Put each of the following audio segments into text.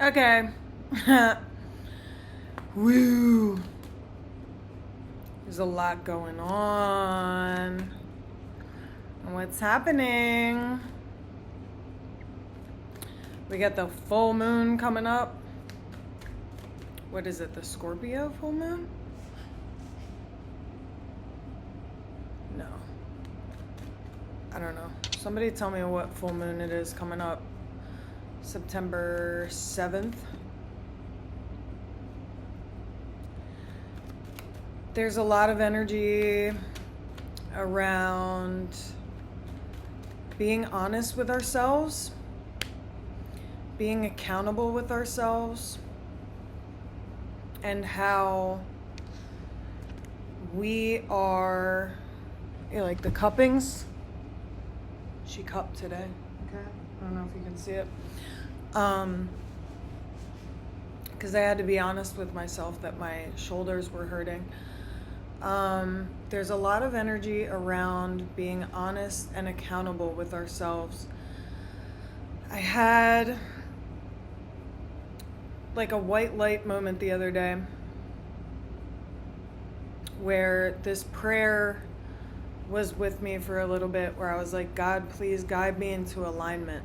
Okay. Woo. There's a lot going on. What's happening? We got the full moon coming up. What is it, the Scorpio full moon? No. I don't know. Somebody tell me what full moon it is coming up. September 7th. There's a lot of energy around being honest with ourselves, being accountable with ourselves, and how we are, like the cuppings. She cupped today. Okay. I don't know if you can see it. Because I had to be honest with myself that my shoulders were hurting. There's a lot of energy around being honest and accountable with ourselves. I had like a white light moment the other day where this prayer was with me for a little bit, where I was like, God, please guide me into alignment.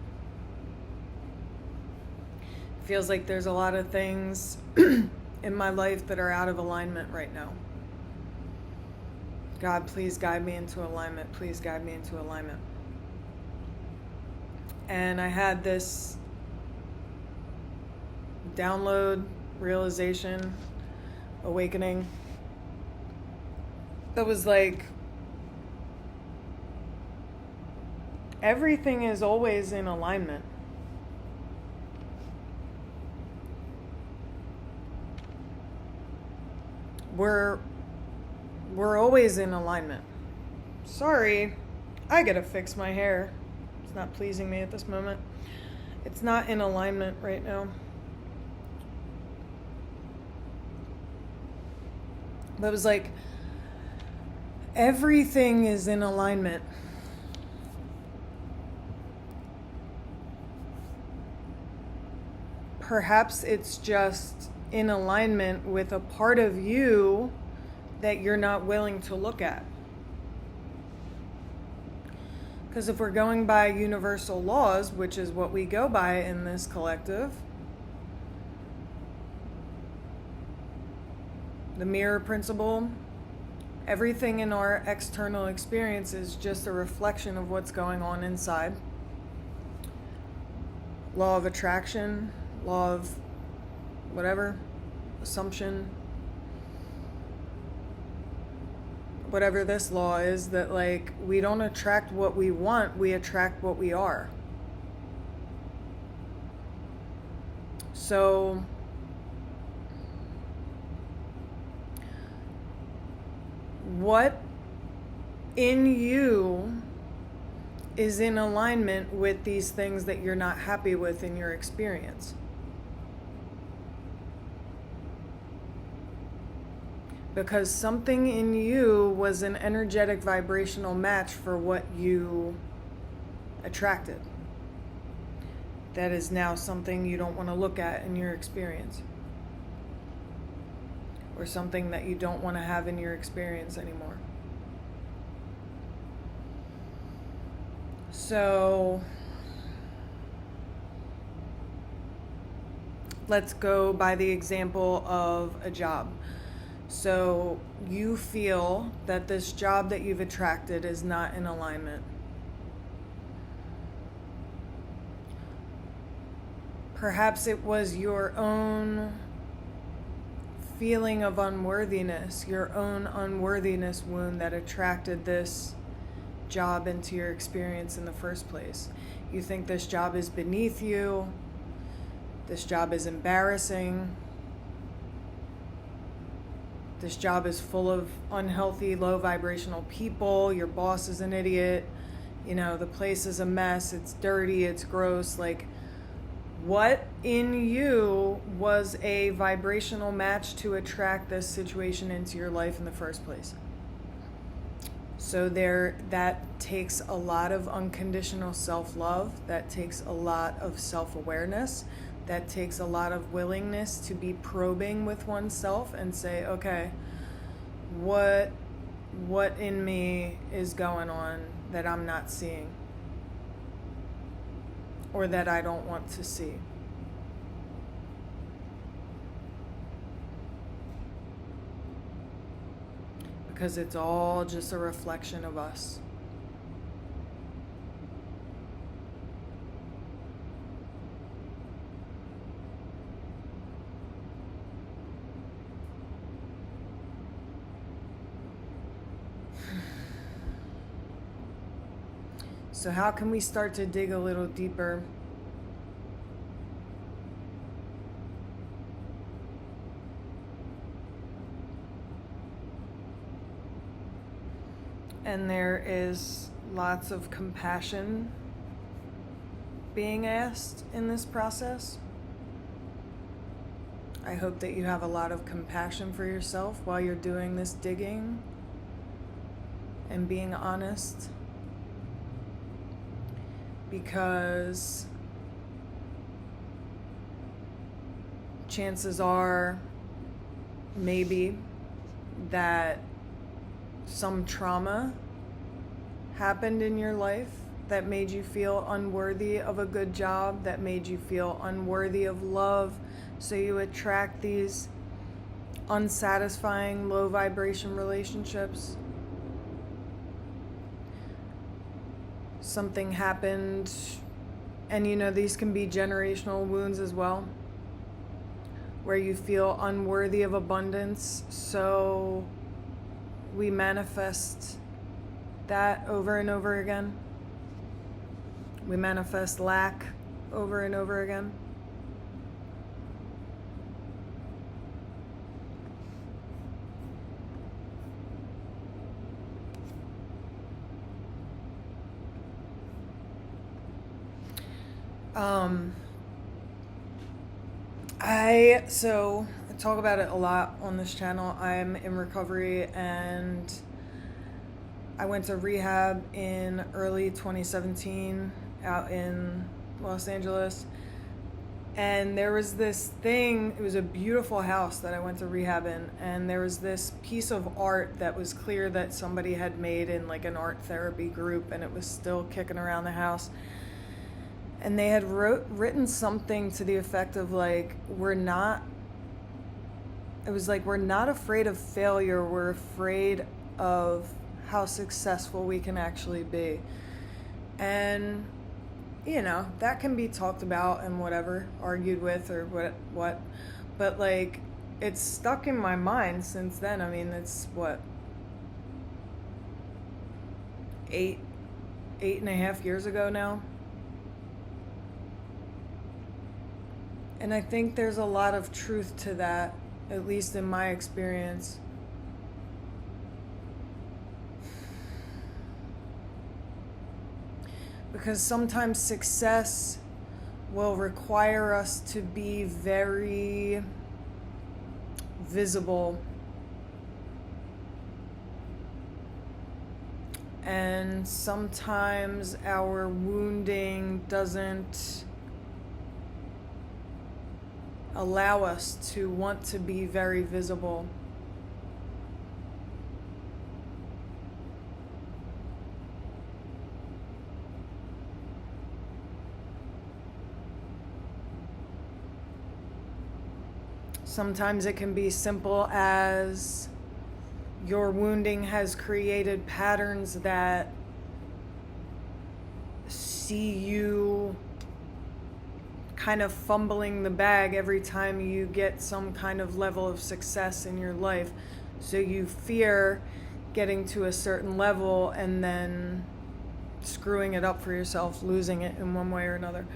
Feels like there's a lot of things in my life that are out of alignment right now. God, please guide me into alignment. Please guide me into alignment. And I had this download, realization, awakening that was like, everything is always in alignment. We're always in alignment. Sorry, I gotta fix my hair. It's not pleasing me at this moment. It's not in alignment right now. But it was like, everything is in alignment. Perhaps it's just in alignment with a part of you that you're not willing to look at. Because if we're going by universal laws, which is what we go by in this collective, the mirror principle, everything in our external experience is just a reflection of what's going on inside. Law of attraction, law of whatever, assumption, whatever this law is, that like we don't attract what we want, we attract what we are. So what in you is in alignment with these things that you're not happy with in your experience? Because something in you was an energetic vibrational match for what you attracted. That is now something you don't want to look at in your experience. Or something that you don't want to have in your experience anymore. So let's go by the example of a job. So you feel that this job that you've attracted is not in alignment. Perhaps it was your own feeling of unworthiness, your own unworthiness wound that attracted this job into your experience in the first place. You think this job is beneath you, this job is embarrassing, this job is full of unhealthy, low vibrational people, your boss is an idiot, the place is a mess, it's dirty, it's gross. Like, what in you was a vibrational match to attract this situation into your life in the first place? So that takes a lot of unconditional self-love, that takes a lot of self-awareness, that takes a lot of willingness to be probing with oneself and say, okay, what in me is going on that I'm not seeing or that I don't want to see? Because it's all just a reflection of us. So how can we start to dig a little deeper? And there is lots of compassion being asked in this process. I hope that you have a lot of compassion for yourself while you're doing this digging and being honest. Because chances are, maybe, that some trauma happened in your life that made you feel unworthy of a good job, that made you feel unworthy of love, so you attract these unsatisfying, low vibration relationships. Something happened, and these can be generational wounds as well, where you feel unworthy of abundance, so we manifest that over and over again. We manifest lack over and over again. I talk about it a lot on this channel. I'm in recovery, and I went to rehab in early 2017 out in Los Angeles. And there was this thing, it was a beautiful house that I went to rehab in, and there was this piece of art that was clear that somebody had made in like an art therapy group, and it was still kicking around the house. And they had written something to the effect of like, we're not afraid of failure, we're afraid of how successful we can actually be. And that can be talked about and whatever, argued with or what, but like, it's stuck in my mind since then. I mean, it's what, 8.5 years ago now. And I think there's a lot of truth to that, at least in my experience. Because sometimes success will require us to be very visible. And sometimes our wounding doesn't allow us to want to be very visible. Sometimes it can be simple as your wounding has created patterns that see you kind of fumbling the bag every time you get some kind of level of success in your life. So you fear getting to a certain level and then screwing it up for yourself, losing it in one way or another.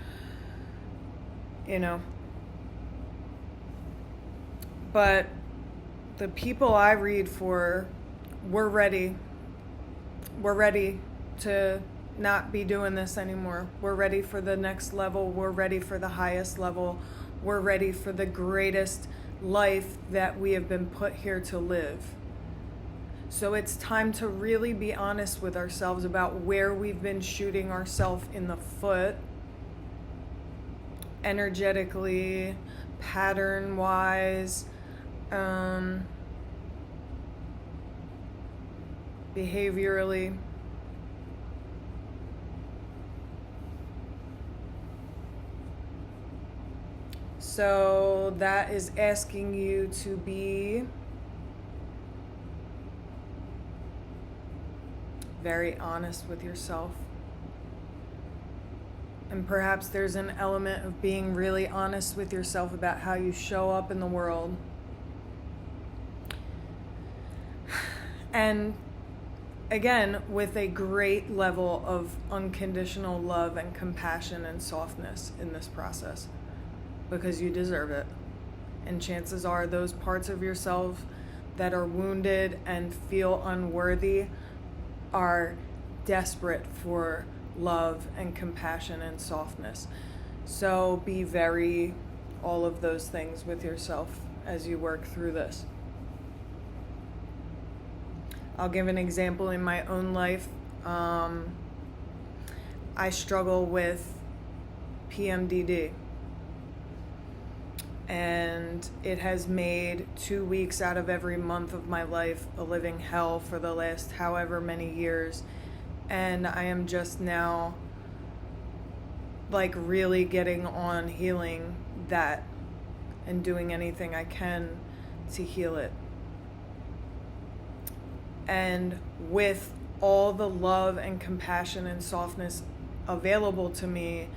But the people I read for, we're ready. We're ready to not be doing this anymore. We're ready for the next level. We're ready for the highest level. We're ready for the greatest life that we have been put here to live. So it's time to really be honest with ourselves about where we've been shooting ourselves in the foot, energetically, pattern-wise, behaviorally. So that is asking you to be very honest with yourself. And perhaps there's an element of being really honest with yourself about how you show up in the world. And again, with a great level of unconditional love and compassion and softness in this process, because you deserve it. And chances are those parts of yourself that are wounded and feel unworthy are desperate for love and compassion and softness. So be very all of those things with yourself as you work through this. I'll give an example in my own life. I struggle with PMDD. And it has made 2 weeks out of every month of my life a living hell for the last however many years. And I am just now like really getting on healing that and doing anything I can to heal it. And with all the love and compassion and softness available to me,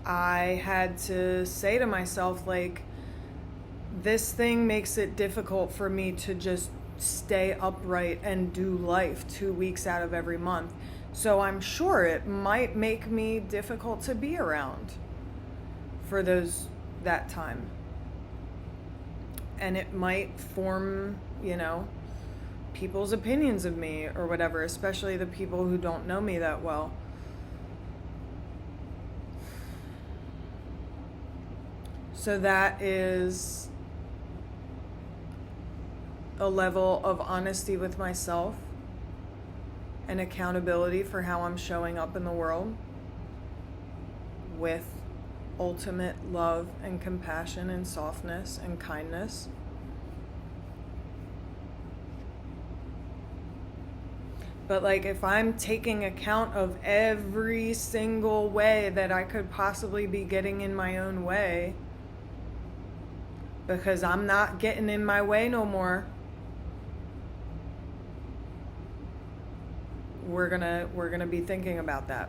I had to say to myself, like, this thing makes it difficult for me to just stay upright and do life 2 weeks out of every month. So I'm sure it might make me difficult to be around for that time. And it might form, people's opinions of me or whatever, especially the people who don't know me that well. So that is a level of honesty with myself and accountability for how I'm showing up in the world with ultimate love and compassion and softness and kindness. But like, if I'm taking account of every single way that I could possibly be getting in my own way, because I'm not getting in my way no more, we're gonna be thinking about that.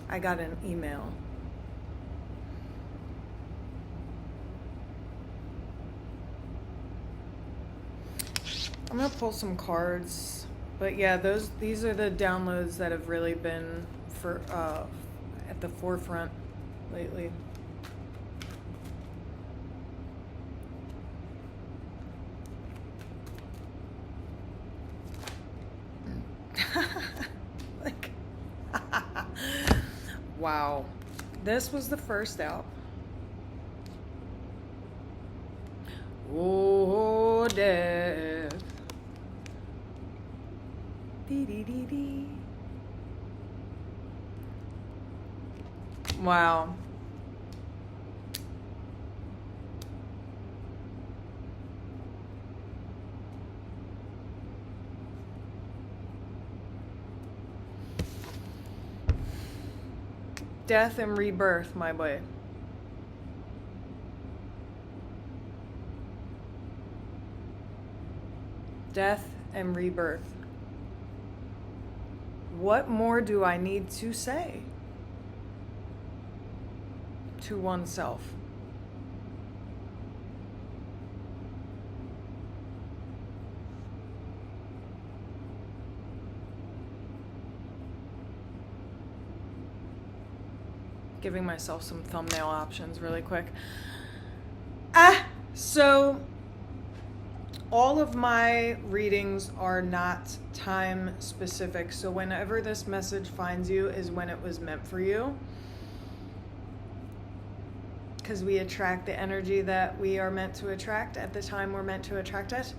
I got an email. I'm gonna pull some cards, but yeah, these are the downloads that have really been at the forefront lately. Like, wow, this was the first out. Oh, death. Dee dee dee dee. Wow. Death and rebirth, my boy. Death and rebirth. What more do I need to say to oneself? Giving myself some thumbnail options really quick. So all of my readings are not time specific. So whenever this message finds you is when it was meant for you. Because we attract the energy that we are meant to attract at the time we're meant to attract it.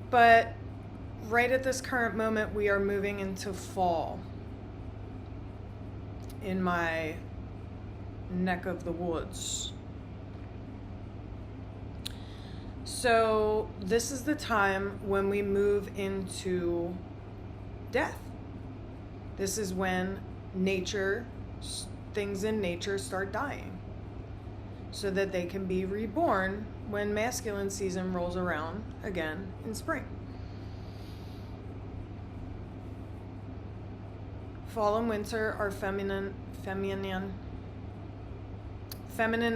But right at this current moment, we are moving into fall in my neck of the woods. So this is the time when we move into death. This is when things in nature start dying, so that they can be reborn when masculine season rolls around again in spring. Fall and winter are feminine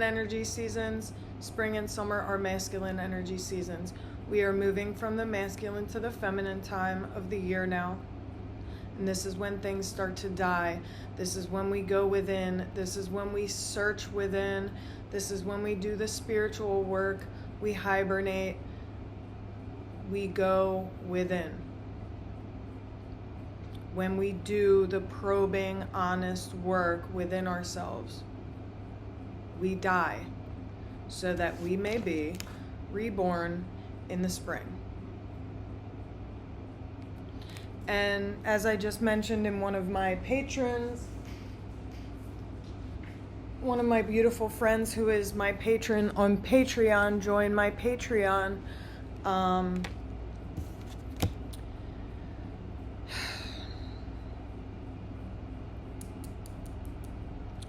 energy seasons. Spring and summer are masculine energy seasons. We are moving from the masculine to the feminine time of the year now. And this is when things start to die. This is when we go within. This is when we search within. This is when we do the spiritual work. We hibernate. We go within. When we do the probing, honest work within ourselves, we die so that we may be reborn in the spring. And as I just mentioned in one of my patrons, one of my beautiful friends who is my patron on Patreon, join my Patreon.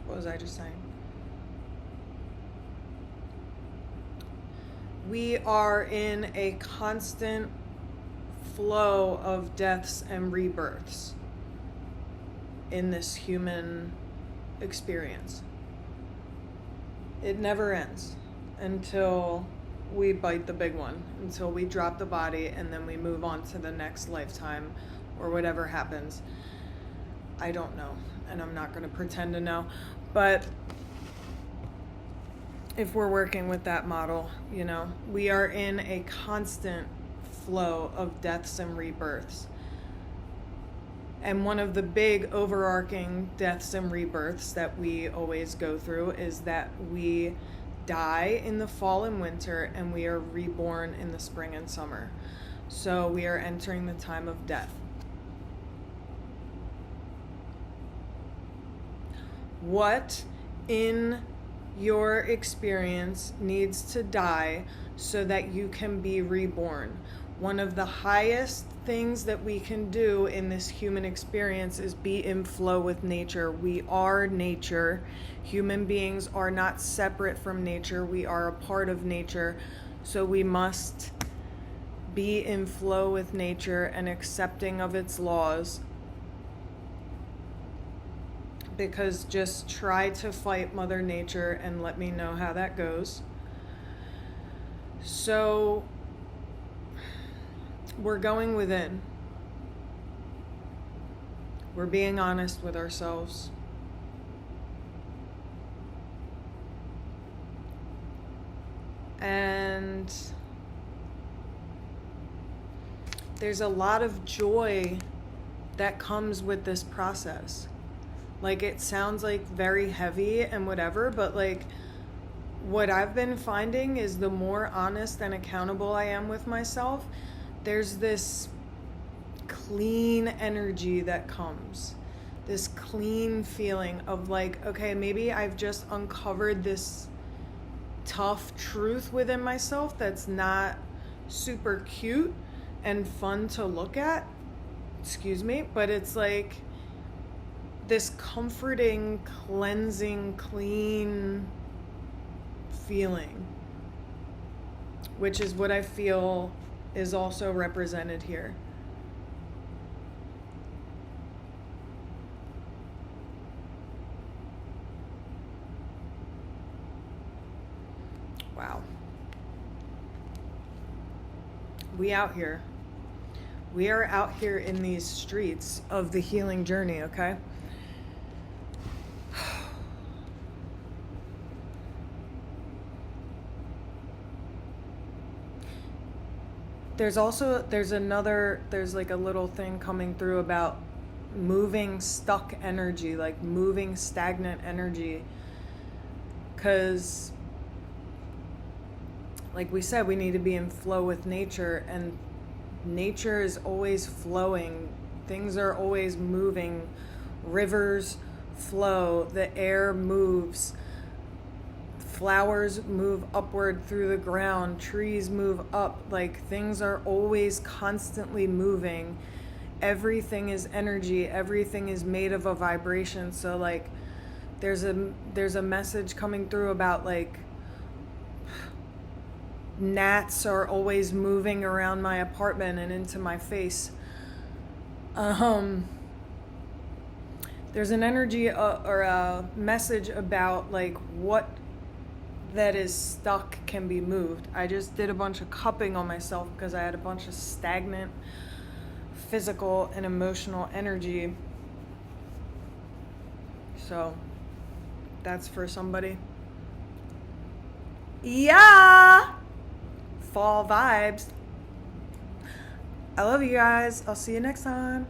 What was I just saying? We are in a constant flow of deaths and rebirths in this human experience. It never ends until we bite the big one, until we drop the body, and then we move on to the next lifetime or whatever happens. I don't know, and I'm not going to pretend to know, but if we're working with that model, you know, we are in a constant flow of deaths and rebirths. And one of the big overarching deaths and rebirths that we always go through is that we die in the fall and winter, and we are reborn in the spring and summer. So we are entering the time of death. What in your experience needs to die so that you can be reborn? One of the highest things that we can do in this human experience is be in flow with nature. We are nature. Human beings are not separate from nature. We are a part of nature. So we must be in flow with nature and accepting of its laws. Because just try to fight Mother Nature and let me know how that goes. So we're going within. We're being honest with ourselves. And there's a lot of joy that comes with this process. Like, it sounds like very heavy and whatever, but like what I've been finding is the more honest and accountable I am with myself, there's this clean energy that comes, this clean feeling of like, okay, maybe I've just uncovered this tough truth within myself that's not super cute and fun to look at, but it's like this comforting, cleansing, clean feeling, which is what I feel is also represented here. Wow. We out here. We are out here in these streets of the healing journey, okay? there's like a little thing coming through about moving stuck energy, like moving stagnant energy. Because, like we said, we need to be in flow with nature, and nature is always flowing. Things are always moving. Rivers flow, the air moves, flowers move upward through the ground, trees move up. Like, things are always constantly moving. Everything is energy, everything is made of a vibration. So like there's a message coming through about like gnats are always moving around my apartment and into my face. There's an energy or a message about like what that is stuck can be moved. I just did a bunch of cupping on myself because I had a bunch of stagnant physical and emotional energy. So that's for somebody. Yeah! Fall vibes. I love you guys. I'll see you next time.